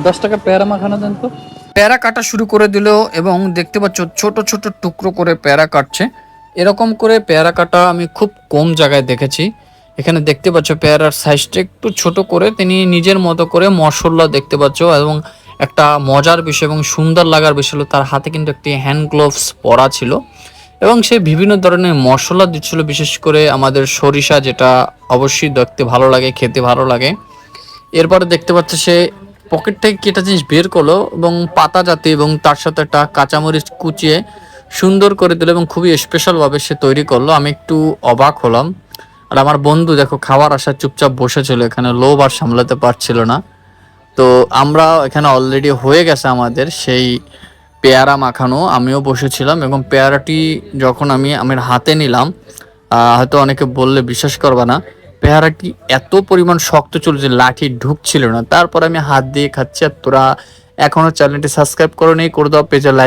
10 টাকা পেয়ারা মাখানো দেন তো। পেয়ারা কাটা শুরু করে দিল এবং দেখতে পাচ্ছ ছোট ছোট টুকরো করে পেয়ারা কাটছে। এরকম করে পেয়ারা কাটা আমি খুব কম জায়গায় দেখেছি। এখানে দেখতে পাচ্ছ পেয়ারার সাইজটা একটু ছোট করে তিনি নিজের মতো করে মশলা দেখতে পাচ্ছ। এবং একটা মজার বিষয় এবং সুন্দর লাগার বিষয় হলো তার হাতে কিন্তু একটি হ্যান্ড গ্লোভস পরা ছিল এবং সে বিভিন্ন ধরনের মশলা দিচ্ছিল, বিশেষ করে আমাদের সরিষা, যেটা অবশ্যই দেখতে ভালো লাগে, খেতে ভালো লাগে। এরপরে দেখতে পাচ্ছে সে পকেট থেকে কি একটা জিনিস বের করলো এবং পাতা জাতীয় এবং তার সাথে একটা কাঁচামরিচ কুচিয়ে সুন্দর করে দিল এবং খুবই স্পেশালভাবে সে তৈরি করলো। আমি একটু অবাক হলাম। আর আমার বন্ধু দেখো খাওয়ার আশায় চুপচাপ বসেছিল, এখানে লোভ আর সামলাতে পারছিল না। তো আমরা এখানে অলরেডি হয়ে গেছে আমাদের সেই পেয়ারা মাখানো, আমিও বসেছিলাম এবং পেয়ারাটি যখন আমি আমার হাতে নিলাম, হয়তো অনেকে বললে বিশ্বাস করবে না, পেয়ারাটি এত পরিমাণ শক্ত ছিল যে লাঠি ঢুকছিল না। তারপর আমি হাত দিয়ে খাচ্ছি। আর তোরা এখনো চ্যানেলটি সাবস্ক্রাইব করো নি, করে দাও, পেজে লাইক